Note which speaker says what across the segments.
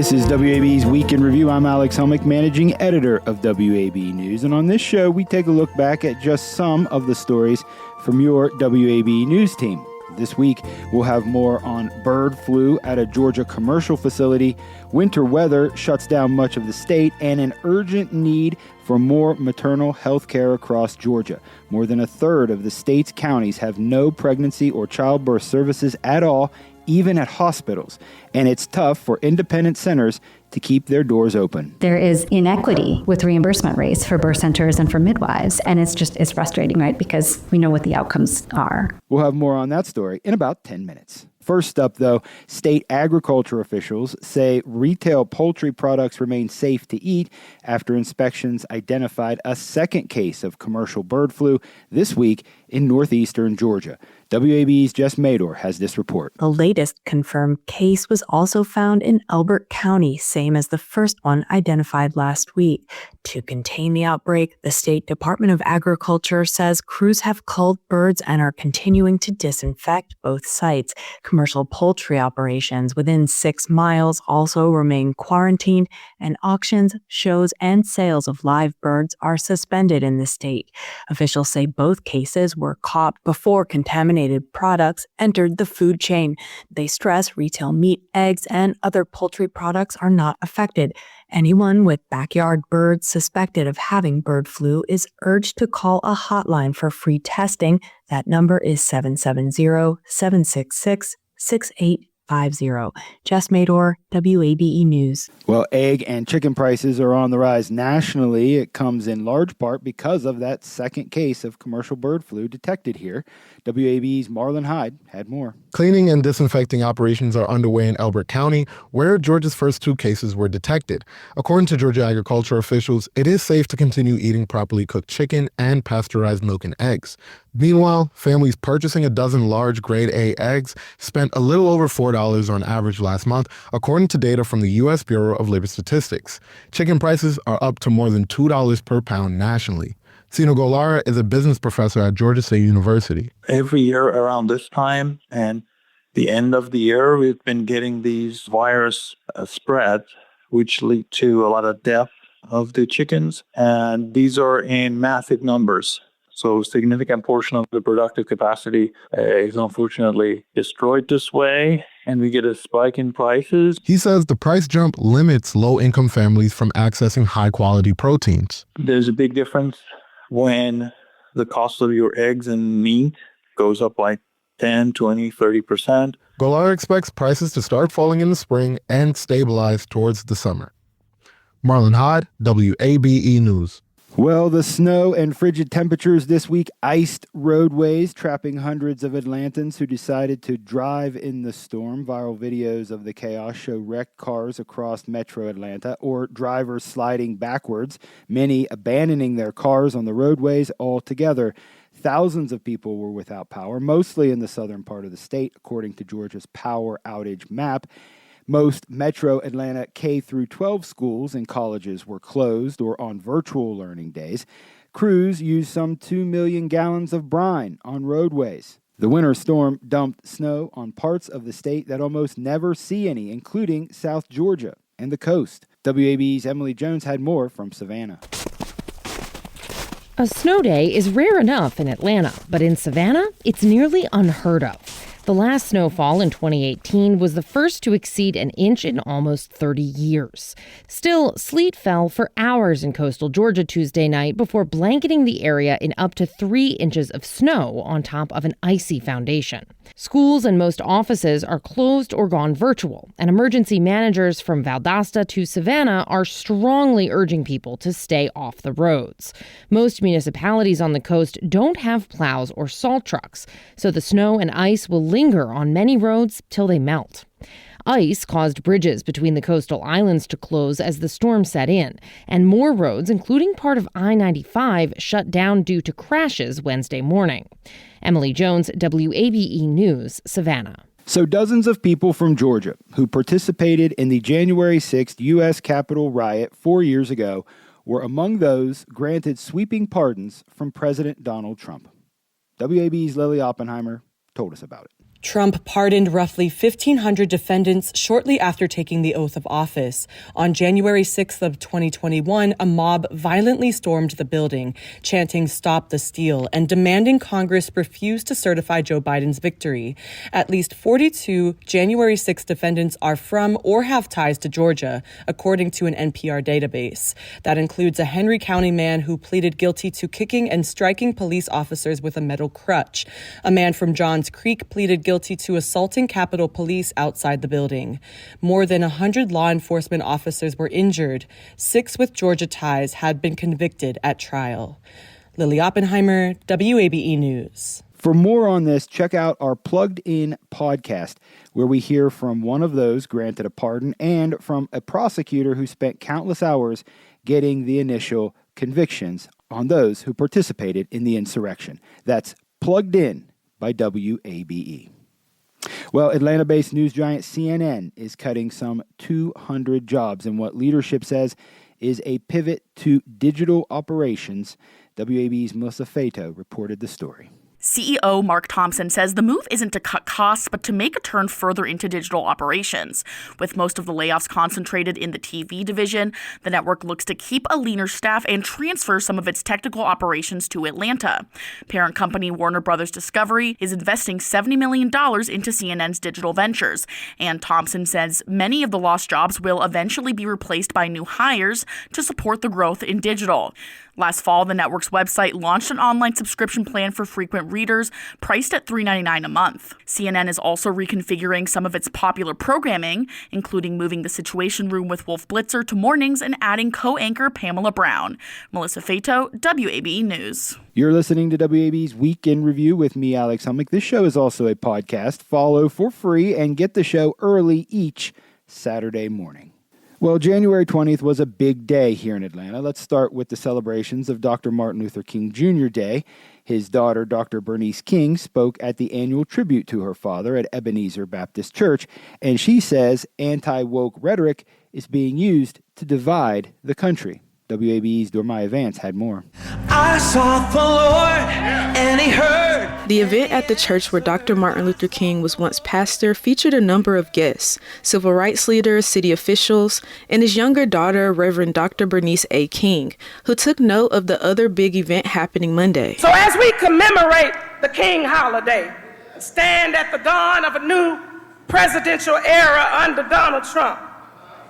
Speaker 1: This is WAB's Week in Review. I'm Alex Helmick, managing editor of WAB News. And on this show, we take a look back at just some of the stories from your WAB News team. This week, we'll have more on bird flu at a Georgia commercial facility, winter weather shuts down much of the state, and an urgent need for more maternal health care across Georgia. More than a third of the state's counties have no pregnancy or childbirth services at all, even at hospitals. And it's tough for independent centers to keep their doors open.
Speaker 2: There is inequity with reimbursement rates for birth centers and for midwives. And it's frustrating, right? Because we know what the outcomes are.
Speaker 1: We'll have more on that story in about 10 minutes. First up, though, state agriculture officials say retail poultry products remain safe to eat after inspections identified a second case of commercial bird flu this week in northeastern Georgia. WAB's Jess Mador has this report.
Speaker 3: The latest confirmed case was also found in Elbert County, same as the first one identified last week. To contain the outbreak, the State Department of Agriculture says crews have culled birds and are continuing to disinfect both sites. Commercial poultry operations within 6 miles also remain quarantined, and auctions, shows, and sales of live birds are suspended in the state. Officials say both cases were caught before contaminated products entered the food chain. They stress retail meat, eggs, and other poultry products are not affected. Anyone with backyard birds suspected of having bird flu is urged to call a hotline for free testing. That number is 770-766-6850. Jess Mador, WABE News.
Speaker 1: Well, egg and chicken prices are on the rise nationally. It comes in large part because of that second case of commercial bird flu detected here. WAB's Marlon Hyde had more.
Speaker 4: Cleaning and disinfecting operations are underway in Elbert County, where Georgia's first 2 cases were detected. According to Georgia agriculture officials, it is safe to continue eating properly cooked chicken and pasteurized milk and eggs. Meanwhile, families purchasing a dozen large grade A eggs spent a little over $4 on average last month, according to data from the U.S. Bureau of Labor Statistics. Chicken prices are up to more than $2 per pound nationally. Sino Golara is a business professor at Georgia State University.
Speaker 5: Every year around this time and the end of the year, we've been getting these virus spread, which lead to a lot of death of the chickens. And these are in massive numbers. So a significant portion of the productive capacity is unfortunately destroyed this way, and we get a spike in prices.
Speaker 4: He says the price jump limits low-income families from accessing high-quality proteins.
Speaker 5: There's a big difference when the cost of your eggs and meat goes up by 10, 20, 30%.
Speaker 4: Golar expects prices to start falling in the spring and stabilize towards the summer. Marlon Hyde, WABE News.
Speaker 1: Well, the snow and frigid temperatures this week iced roadways, trapping hundreds of Atlantans who decided to drive in the storm. Viral videos of the chaos show wrecked cars across metro Atlanta or drivers sliding backwards, many abandoning their cars on the roadways altogether. Thousands of people were without power, mostly in the southern part of the state, according to Georgia's power outage map. Most Metro Atlanta K-12 schools and colleges were closed or on virtual learning days. Crews used some 2 million gallons of brine on roadways. The winter storm dumped snow on parts of the state that almost never see any, including South Georgia and the coast. WAB's Emily Jones had more from Savannah.
Speaker 6: A snow day is rare enough in Atlanta, but in Savannah, it's nearly unheard of. The last snowfall in 2018 was the first to exceed an inch in almost 30 years. Still, sleet fell for hours in coastal Georgia Tuesday night before blanketing the area in up to 3 inches of snow on top of an icy foundation. Schools and most offices are closed or gone virtual, and emergency managers from Valdosta to Savannah are strongly urging people to stay off the roads. Most municipalities on the coast don't have plows or salt trucks, so the snow and ice will linger on many roads till they melt. Ice caused bridges between the coastal islands to close as the storm set in, and more roads, including part of I-95, shut down due to crashes Wednesday morning. Emily Jones, WABE News, Savannah.
Speaker 1: So dozens of people from Georgia who participated in the January 6th U.S. Capitol riot 4 years ago were among those granted sweeping pardons from President Donald Trump. WAB's Lily Oppenheimer told us about it.
Speaker 7: Trump pardoned roughly 1,500 defendants shortly after taking the oath of office. On January 6th of 2021, a mob violently stormed the building, chanting "Stop the Steal" and demanding Congress refuse to certify Joe Biden's victory. At least 42 January 6 defendants are from or have ties to Georgia, according to an NPR database. That includes a Henry County man who pleaded guilty to kicking and striking police officers with a metal crutch. A man from Johns Creek pleaded guilty to assaulting Capitol Police outside the building. More than 100 law enforcement officers were injured. 6 with Georgia ties had been convicted at trial. Lily Oppenheimer, WABE News.
Speaker 1: For more on this, check out our Plugged In podcast, where we hear from one of those granted a pardon and from a prosecutor who spent countless hours getting the initial convictions on those who participated in the insurrection. That's Plugged In by WABE. Well, Atlanta-based news giant CNN is cutting some 200 jobs in what leadership says is a pivot to digital operations. WABE's Melissa Fato reported the story.
Speaker 8: CEO Mark Thompson says the move isn't to cut costs, but to make a turn further into digital operations. With most of the layoffs concentrated in the TV division, the network looks to keep a leaner staff and transfer some of its technical operations to Atlanta. Parent company Warner Brothers Discovery is investing $70 million into CNN's digital ventures, and Thompson says many of the lost jobs will eventually be replaced by new hires to support the growth in digital. Last fall, the network's website launched an online subscription plan for frequent readers, priced at $3.99 a month. CNN is also reconfiguring some of its popular programming, including moving The Situation Room with Wolf Blitzer to mornings and adding co-anchor Pamela Brown. Melissa Fato, WABE News.
Speaker 1: You're listening to WABE's Week in Review with me, Alex Hummick. This show is also a podcast. Follow for free and get the show early each Saturday morning. Well, January 20th was a big day here in Atlanta. Let's start with the celebrations of Dr. Martin Luther King Jr. Day. His daughter, Dr. Bernice King, spoke at the annual tribute to her father at Ebenezer Baptist Church, and she says anti-woke rhetoric is being used to divide the country. WABE's Dormaya Vance had more.
Speaker 9: I sought the Lord, and he heard.
Speaker 10: The event at the church where Dr. Martin Luther King was once pastor featured a number of guests, civil rights leaders, city officials, and his younger daughter, Reverend Dr. Bernice A. King, who took note of the other big event happening Monday.
Speaker 11: So as we commemorate the King holiday and stand at the dawn of a new presidential era under Donald Trump,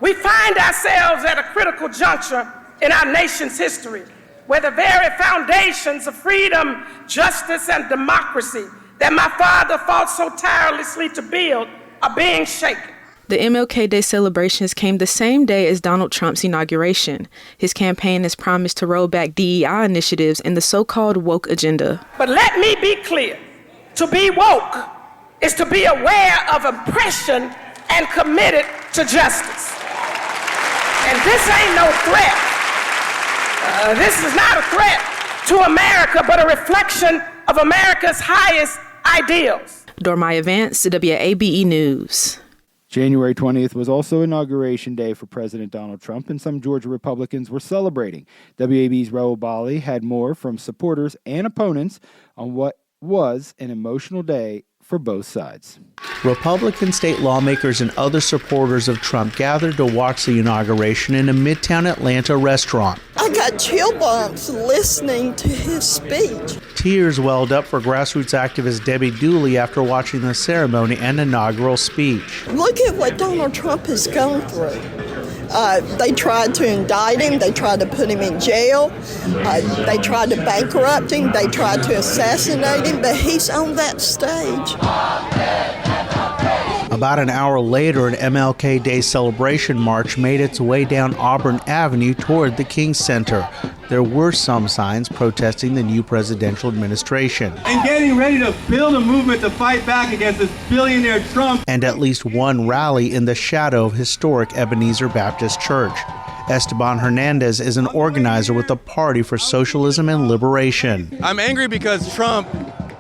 Speaker 11: we find ourselves at a critical juncture in our nation's history, where the very foundations of freedom, justice, and democracy that my father fought so tirelessly to build are being shaken.
Speaker 10: The MLK Day celebrations came the same day as Donald Trump's inauguration. His campaign has promised to roll back DEI initiatives and the so-called woke agenda.
Speaker 11: But let me be clear, to be woke is to be aware of oppression and committed to justice. And this ain't no threat. This is not a threat to America, but a reflection of America's highest ideals.
Speaker 10: Dormaya Vance, WABE News.
Speaker 1: January 20th was also Inauguration Day for President Donald Trump, and some Georgia Republicans were celebrating. WABE's Raul Bali had more from supporters and opponents on what was an emotional day for both sides.
Speaker 12: Republican state lawmakers and other supporters of Trump gathered to watch the inauguration in a Midtown Atlanta restaurant.
Speaker 13: I got chill bumps listening to his speech.
Speaker 12: Tears welled up for grassroots activist Debbie Dooley after watching the ceremony and inaugural speech.
Speaker 13: Look at what Donald Trump has gone through. They tried to indict him. They tried to put him in jail. They tried to bankrupt him. They tried to assassinate him, but he's on that stage.
Speaker 12: About an hour later, an MLK Day celebration march made its way down Auburn Avenue toward the King Center. There were some signs protesting the new presidential administration.
Speaker 14: And getting ready to build a movement to fight back against this billionaire Trump.
Speaker 12: And at least one rally in the shadow of historic Ebenezer Baptist Church. Esteban Hernandez is an organizer with the Party for Socialism and Liberation.
Speaker 15: I'm angry because Trump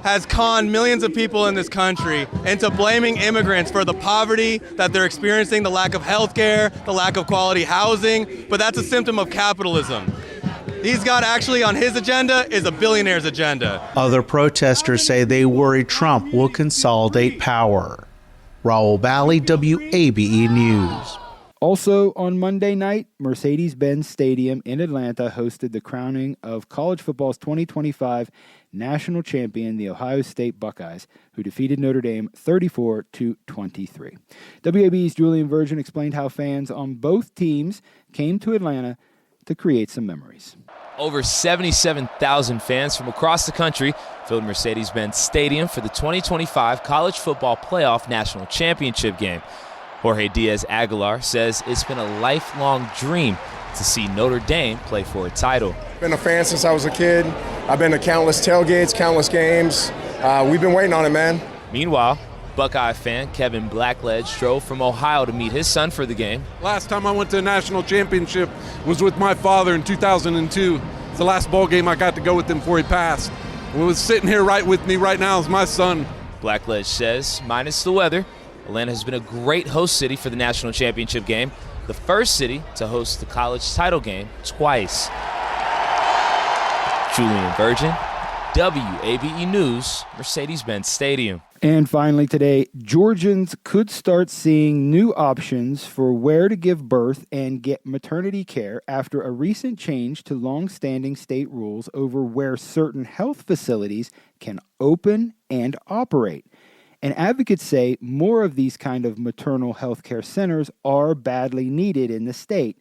Speaker 15: has conned millions of people in this country into blaming immigrants for the poverty that they're experiencing, the lack of health care, the lack of quality housing, but that's a symptom of capitalism. he's got actually on his agenda is a billionaire's agenda.
Speaker 12: Other protesters say they worry Trump will consolidate power. Raul Bali, WABE News.
Speaker 1: Also on Monday night, Mercedes-Benz Stadium in Atlanta hosted the crowning of college football's 2025 national champion, the Ohio State Buckeyes, who defeated Notre Dame 34-23. WAB's Julian Virgin explained how fans on both teams came to Atlanta to create some memories.
Speaker 16: Over 77,000 fans from across the country filled Mercedes-Benz Stadium for the 2025 College Football Playoff National Championship game. Jorge Diaz-Aguilar says it's been a lifelong dream to see Notre Dame play for a title.
Speaker 17: Been a fan since I was a kid. I've been to countless tailgates, countless games. We've been waiting on it, man.
Speaker 16: Meanwhile, Buckeye fan Kevin Blackledge drove from Ohio to meet his son for the game.
Speaker 18: Last time I went to a national championship was with my father in 2002. It's the last ball game I got to go with him before he passed. What was sitting here right with me right now is my son.
Speaker 16: Blackledge says, minus the weather, Atlanta has been a great host city for the national championship game, the first city to host the college title game twice. Julian Virgin, WABE News, Mercedes-Benz Stadium.
Speaker 1: And finally today, Georgians could start seeing new options for where to give birth and get maternity care after a recent change to long-standing state rules over where certain health facilities can open and operate. And advocates say more of these kind of maternal health care centers are badly needed in the state.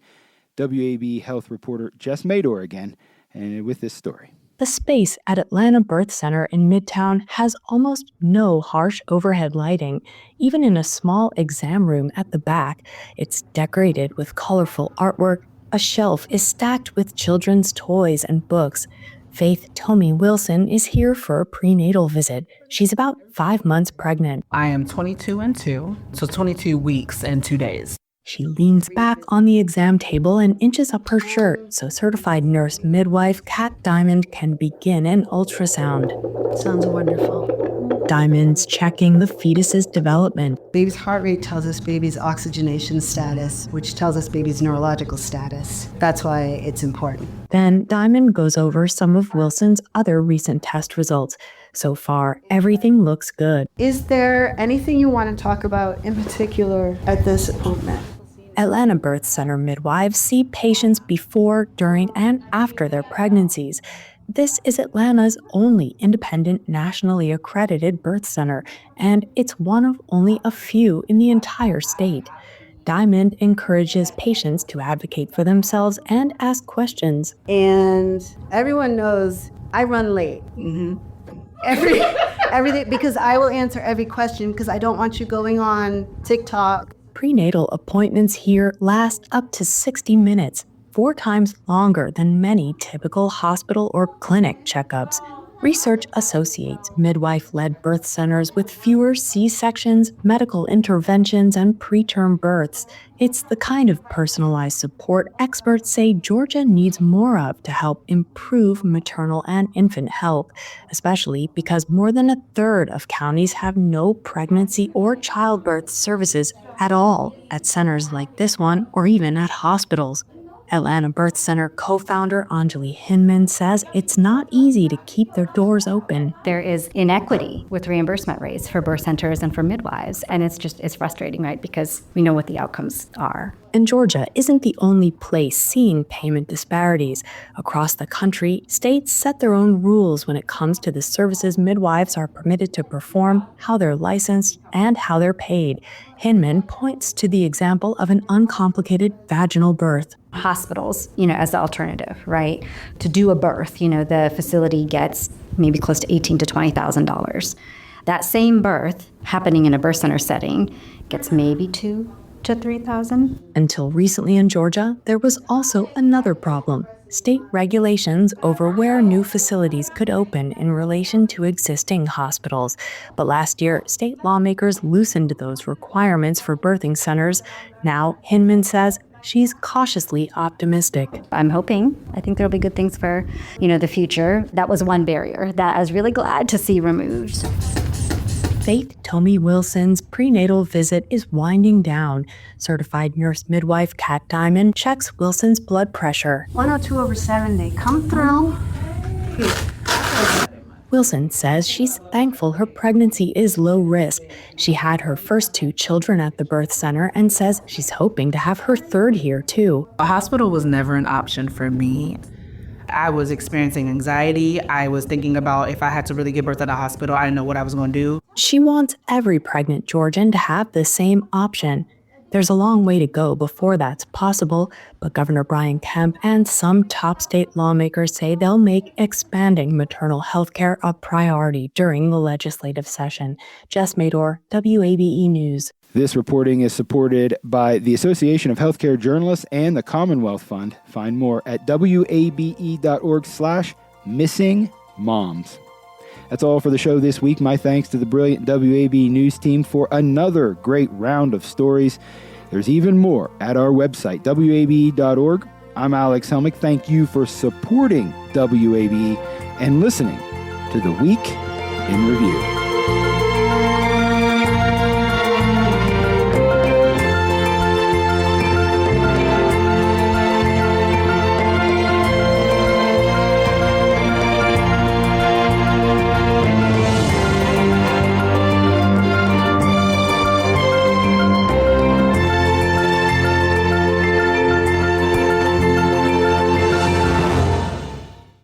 Speaker 1: WAB health reporter Jess Mador again, and with this story.
Speaker 3: The space at Atlanta Birth Center in Midtown has almost no harsh overhead lighting. Even in a small exam room at the back, it's decorated with colorful artwork. A shelf is stacked with children's toys and books. Faith Tomey Wilson is here for a prenatal visit. She's about 5 months pregnant.
Speaker 19: I am 22 and 2, so 22 weeks and 2 days.
Speaker 3: She leans back on the exam table and inches up her shirt so certified nurse midwife Kat Diamond can begin an ultrasound.
Speaker 20: Sounds wonderful.
Speaker 3: Diamond's checking the fetus's development.
Speaker 20: Baby's heart rate tells us baby's oxygenation status, which tells us baby's neurological status. That's why it's important.
Speaker 3: Then Diamond goes over some of Wilson's other recent test results. So far, everything looks good.
Speaker 20: Is there anything you want to talk about in particular at this appointment?
Speaker 3: Atlanta Birth Center midwives see patients before, during, and after their pregnancies. This is Atlanta's only independent, nationally accredited birth center, and it's one of only a few in the entire state. Diamond encourages patients to advocate for themselves and ask questions.
Speaker 20: And everyone knows I run late. Everything, because I will answer every question because I don't want you going on TikTok.
Speaker 3: Prenatal appointments here last up to 60 minutes, 4 times longer than many typical hospital or clinic checkups. Research associates midwife-led birth centers with fewer C-sections, medical interventions, and preterm births. It's the kind of personalized support experts say Georgia needs more of to help improve maternal and infant health, especially because more than a third of counties have no pregnancy or childbirth services at all at centers like this one or even at hospitals. Atlanta Birth Center co-founder Anjali Hinman says it's not easy to keep their doors open.
Speaker 2: There is inequity with reimbursement rates for birth centers and for midwives, and it's frustrating, right? Because we know what the outcomes are.
Speaker 3: And Georgia isn't the only place seeing payment disparities. Across the country, states set their own rules when it comes to the services midwives are permitted to perform, how they're licensed, and how they're paid. Hinman points to the example of an uncomplicated vaginal birth.
Speaker 2: Hospitals, as the alternative, right? To do a birth, the facility gets maybe close to $18,000 to $20,000. That same birth happening in a birth center setting gets maybe $2,000 to $3,000.
Speaker 3: Until recently in Georgia, there was also another problem. State regulations over where new facilities could open in relation to existing hospitals. But last year, state lawmakers loosened those requirements for birthing centers. Now, Hinman says she's cautiously optimistic.
Speaker 2: I'm hoping. I think there'll be good things for, the future. That was one barrier that I was really glad to see removed.
Speaker 3: Faith Tomey Wilson's prenatal visit is winding down. Certified nurse midwife Kat Diamond checks Wilson's blood pressure.
Speaker 20: 102/70. Come through.
Speaker 3: Wilson says she's thankful her pregnancy is low risk. She had her first 2 children at the birth center and says she's hoping to have her third here too.
Speaker 19: A hospital was never an option for me. I was experiencing anxiety. I was thinking about if I had to really give birth at a hospital, I didn't know what I was going to do.
Speaker 3: She wants every pregnant Georgian to have the same option. There's a long way to go before that's possible, but Governor Brian Kemp and some top state lawmakers say they'll make expanding maternal health care a priority during the legislative session. Jess Mador, WABE News.
Speaker 1: This reporting is supported by the Association of Healthcare Journalists and the Commonwealth Fund. Find more at wabe.org/missingmoms. That's all for the show this week. My thanks to the brilliant WABE News team for another great round of stories. There's even more at our website, wabe.org. I'm Alex Helmick. Thank you for supporting WABE and listening to The Week in Review.